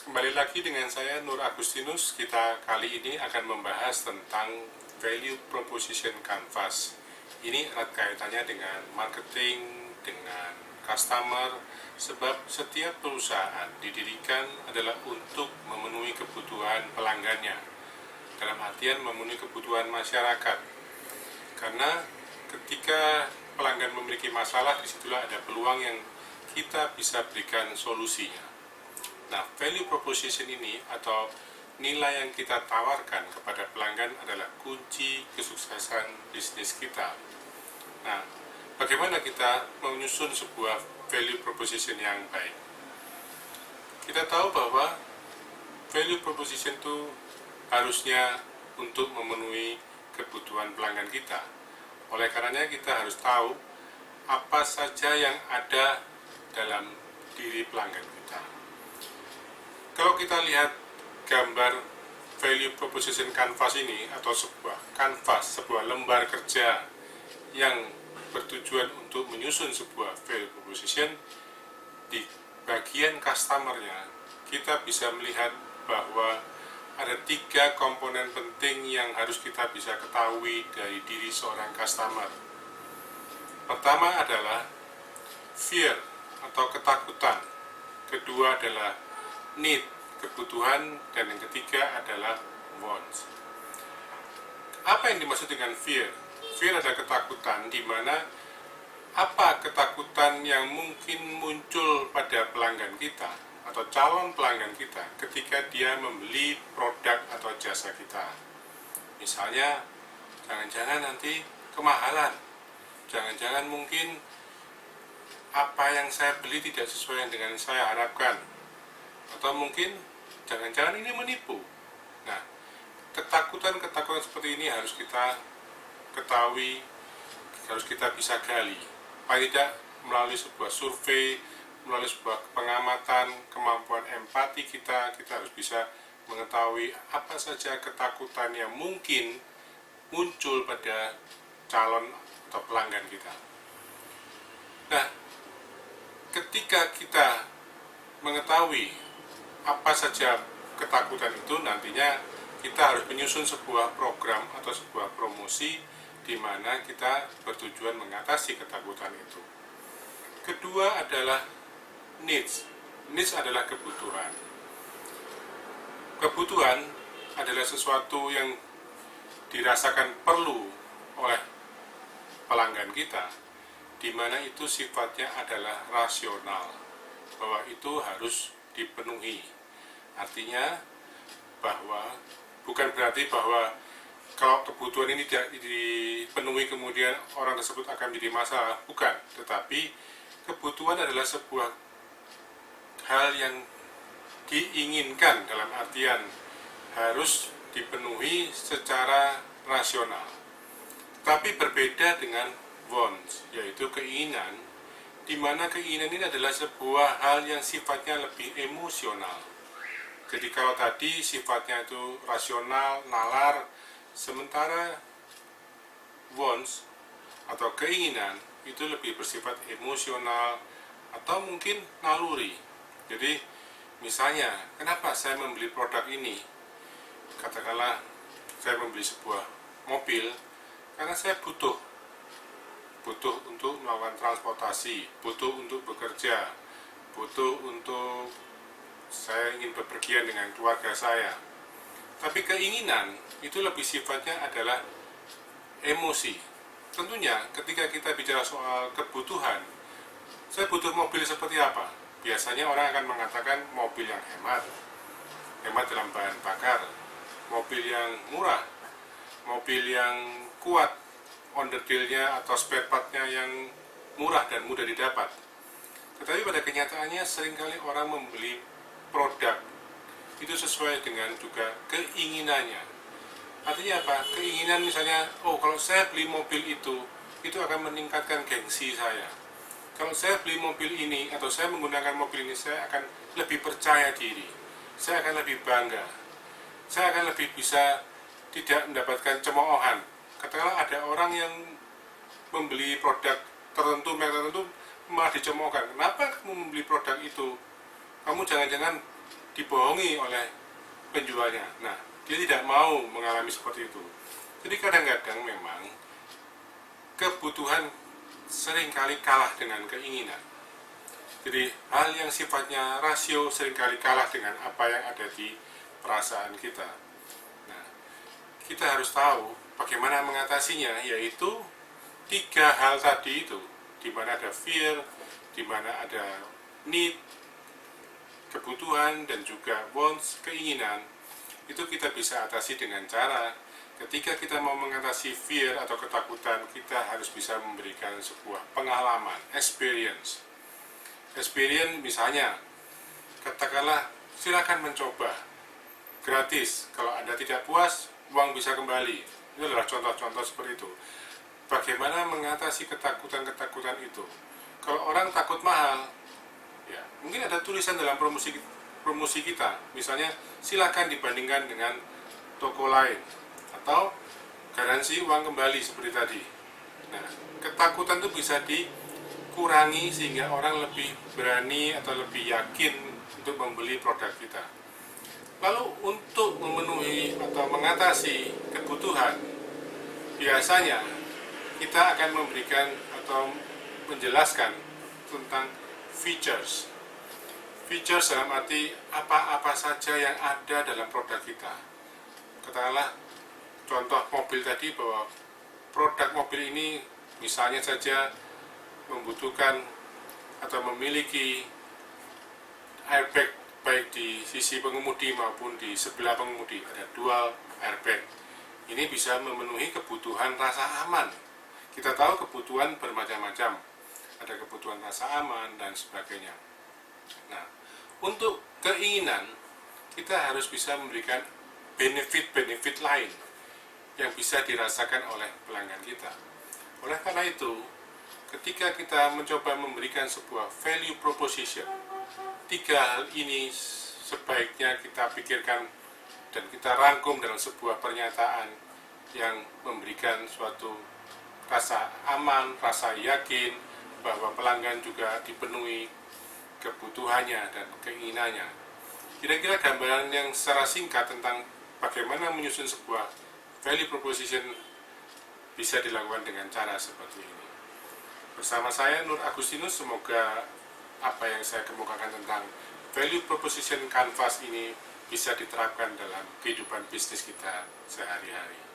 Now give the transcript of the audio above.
Kembali lagi dengan saya Nur Agustinus. Kita kali ini akan membahas tentang value proposition canvas. Ini erat kaitannya dengan marketing, dengan customer, sebab setiap perusahaan didirikan adalah untuk memenuhi kebutuhan pelanggannya, dalam artian memenuhi kebutuhan masyarakat. Karena ketika pelanggan memiliki masalah, disitulah ada peluang yang kita bisa berikan solusinya. Nah, value proposition ini atau nilai yang kita tawarkan kepada pelanggan adalah kunci kesuksesan bisnis kita. Nah, bagaimana kita menyusun sebuah value proposition yang baik? Kita tahu bahwa value proposition itu harusnya untuk memenuhi kebutuhan pelanggan kita. Oleh karenanya kita harus tahu apa saja yang ada dalam diri pelanggan kita. Kalau kita lihat gambar value proposition canvas ini atau sebuah kanvas, sebuah lembar kerja yang bertujuan untuk menyusun sebuah value proposition, di bagian customer-nya kita bisa melihat bahwa ada 3 komponen penting yang harus kita bisa ketahui dari diri seorang customer. Pertama adalah fear atau ketakutan, kedua adalah need, kebutuhan, dan yang ketiga adalah wants. Apa yang dimaksud dengan fear? Fear adalah ketakutan, di mana apa ketakutan yang mungkin muncul pada pelanggan kita atau calon pelanggan kita ketika dia membeli produk atau jasa kita. Misalnya, jangan-jangan nanti kemahalan, jangan-jangan mungkin apa yang saya beli tidak sesuai dengan saya harapkan, atau mungkin jangan-jangan ini menipu. Nah, ketakutan-ketakutan seperti ini harus kita ketahui, harus kita bisa gali. Paling tidak melalui sebuah survei, melalui sebuah pengamatan, kemampuan empati kita harus bisa mengetahui apa saja ketakutan yang mungkin muncul pada calon atau pelanggan kita. Nah, ketika kita mengetahui apa saja ketakutan itu, nantinya kita harus menyusun sebuah program atau sebuah promosi di mana kita bertujuan mengatasi ketakutan itu. Kedua adalah needs. Needs adalah kebutuhan. Kebutuhan adalah sesuatu yang dirasakan perlu oleh pelanggan kita, di mana itu sifatnya adalah rasional, bahwa itu harus dipenuhi. Artinya bahwa bukan berarti bahwa kalau kebutuhan ini tidak dipenuhi kemudian orang tersebut akan menjadi masalah, bukan. Tetapi kebutuhan adalah sebuah hal yang diinginkan, dalam artian harus dipenuhi secara rasional. Tapi berbeda dengan wants, yaitu keinginan, di mana keinginan ini adalah sebuah hal yang sifatnya lebih emosional. Jadi kalau tadi sifatnya itu rasional, nalar, sementara wants atau keinginan itu lebih bersifat emosional atau mungkin naluri. Jadi misalnya, kenapa saya membeli produk ini? Katakanlah saya membeli sebuah mobil karena saya butuh untuk melakukan transportasi, butuh untuk bekerja, butuh untuk saya ingin bepergian dengan keluarga saya. Tapi keinginan itu lebih sifatnya adalah emosi. Tentunya ketika kita bicara soal kebutuhan, saya butuh mobil seperti apa? Biasanya orang akan mengatakan mobil yang hemat dalam bahan bakar, mobil yang murah, mobil yang kuat, onderdilnya atau spare partnya yang murah dan mudah didapat. Tetapi pada kenyataannya seringkali orang membeli produk itu sesuai dengan juga keinginannya. Artinya apa? Keinginan misalnya, kalau saya beli mobil itu akan meningkatkan gengsi saya. Kalau saya beli mobil ini atau saya menggunakan mobil ini, saya akan lebih percaya diri, saya akan lebih bangga, saya akan lebih bisa tidak mendapatkan cemoohan. Katakanlah ada orang yang membeli produk tertentu, merek tertentu, malah dicemoohkan. Kenapa kamu membeli produk itu? Kamu jangan-jangan dibohongi oleh penjualnya. Nah, dia tidak mau mengalami seperti itu. Jadi kadang-kadang memang kebutuhan seringkali kalah dengan keinginan. Jadi hal yang sifatnya rasio seringkali kalah dengan apa yang ada di perasaan kita. Nah, kita harus tahu bagaimana mengatasinya, yaitu 3 hal tadi itu, di mana ada fear, di mana ada need, kebutuhan, dan juga wants, keinginan. Itu kita bisa atasi dengan cara ketika kita mau mengatasi fear atau ketakutan, kita harus bisa memberikan sebuah pengalaman, experience. Experience misalnya, katakanlah silakan mencoba gratis. Kalau Anda tidak puas, uang bisa kembali. Itu adalah contoh-contoh seperti itu. Bagaimana mengatasi ketakutan-ketakutan itu? Kalau orang takut mahal, ya mungkin ada tulisan dalam promosi kita, misalnya silakan dibandingkan dengan toko lain, atau garansi uang kembali seperti tadi. Nah, ketakutan itu bisa dikurangi sehingga orang lebih berani atau lebih yakin untuk membeli produk kita. Lalu untuk memenuhi atau mengatasi kebutuhan, biasanya kita akan memberikan atau menjelaskan tentang features. Features dalam arti apa-apa saja yang ada dalam produk kita. Katakanlah contoh mobil tadi, bahwa produk mobil ini misalnya saja membutuhkan atau memiliki airbag baik di sisi pengemudi maupun di sebelah pengemudi, ada dual airbag. Ini bisa memenuhi kebutuhan rasa aman. Kita tahu kebutuhan bermacam-macam, ada kebutuhan rasa aman dan sebagainya. Nah, untuk keinginan, kita harus bisa memberikan benefit-benefit lain yang bisa dirasakan oleh pelanggan kita. Oleh karena itu, ketika kita mencoba memberikan sebuah value proposition, 3 hal ini sebaiknya kita pikirkan dan kita rangkum dalam sebuah pernyataan yang memberikan suatu rasa aman, rasa yakin bahwa pelanggan juga dipenuhi kebutuhannya dan keinginannya. Kira-kira gambaran yang secara singkat tentang bagaimana menyusun sebuah value proposition bisa dilakukan dengan cara seperti ini. Bersama saya Nur Agustinus, semoga apa yang saya kemukakan tentang value proposition canvas ini bisa diterapkan dalam kehidupan bisnis kita sehari-hari.